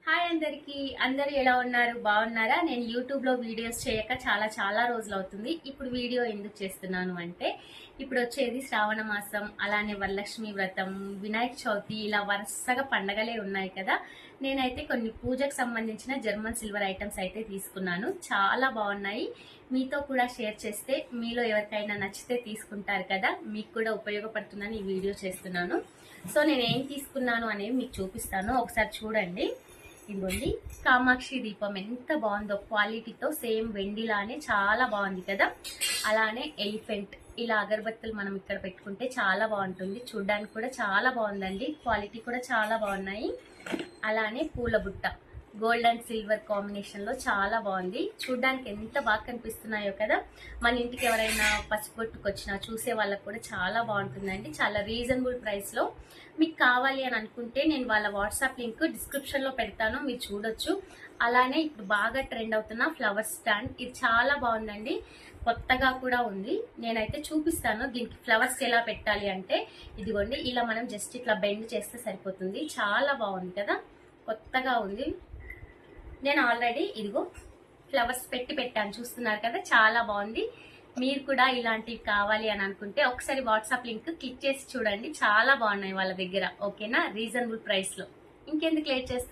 Hi అందరికి, అందరు ఎలా ఉన్నారు? బాగున్నారా? నేను యూట్యూబ్ లో వీడియోస్ చేయక చాలా రోజులు అవుతుంది. ఇప్పుడు వీడియో ఎందుకు చేస్తున్నాను అంటే, ఇప్పుడు వచ్చేది శ్రావణ మాసం, అలానే వరలక్ష్మి వ్రతం, వినాయక చవితి, ఇలా వరుసగా పండగలే ఉన్నాయి కదా. నేనైతే కొన్ని పూజకు సంబంధించిన జర్మన్ సిల్వర్ ఐటమ్స్ అయితే తీసుకున్నాను. చాలా బాగున్నాయి. మీతో కూడా షేర్ చేస్తే మీలో ఎవరికైనా నచ్చితే తీసుకుంటారు కదా, మీకు కూడా ఉపయోగపడుతుందని ఈ వీడియో చేస్తున్నాను. సో నేను ఏం తీసుకున్నాను అనేవి మీకు చూపిస్తాను, ఒకసారి చూడండి. ఇదిగోండి, కామాక్షి దీపం ఎంత బాగుందో, క్వాలిటీతో సేమ్ వెండిలానే చాలా బాగుంది కదా. అలానే ఎలిఫెంట్, ఇలా అగరబత్తులు మనం ఇక్కడ పెట్టుకుంటే చాలా బాగుంటుంది. చూడ్డానికి కూడా చాలా బాగుందండి, క్వాలిటీ కూడా చాలా బాగున్నాయి. అలానే పూల బుట్ట, గోల్డ్ అండ్ సిల్వర్ కాంబినేషన్ లో చాలా బాగుంది. చూడ్డానికి ఎంత బాగా కనిపిస్తున్నాయో కదా. మన ఇంటికి ఎవరైనా పసుపొట్టుకొచ్చినా చూసే వాళ్ళకి కూడా చాలా బాగుంటుందండి. చాలా రీజనబుల్ ప్రైస్ లో. మీకు కావాలి అని అనుకుంటే నేను వాళ్ళ వాట్సాప్ లింక్ డిస్క్రిప్షన్ లో పెడతాను, మీరు చూడొచ్చు. అలానే ఇప్పుడు బాగా ట్రెండ్ అవుతున్న ఫ్లవర్ స్టాండ్, ఇది చాలా బాగుందండి, కొత్తగా కూడా ఉంది. నేనైతే చూపిస్తాను దీనికి ఫ్లవర్స్ ఎలా పెట్టాలి అంటే. ఇదిగోండి, ఇలా మనం జస్ట్ ఇట్లా బెండ్ చేస్తే సరిపోతుంది. చాలా బాగుంది కదా, కొత్తగా ఉంది. నేను ఆల్రెడీ ఇదిగో ఫ్లవర్స్ పెట్టాను, చూస్తున్నారు కదా, చాలా బాగుంది. మీరు కూడా ఇలాంటివి కావాలి అని అనుకుంటే ఒకసారి వాట్సాప్ లింక్ క్లిక్ చేసి చూడండి, చాలా బాగున్నాయి వాళ్ళ దగ్గర. ఓకేనా, రీజనబుల్ ప్రైస్ లో. ఇంకెందుకు లేట్ చేస్తాను.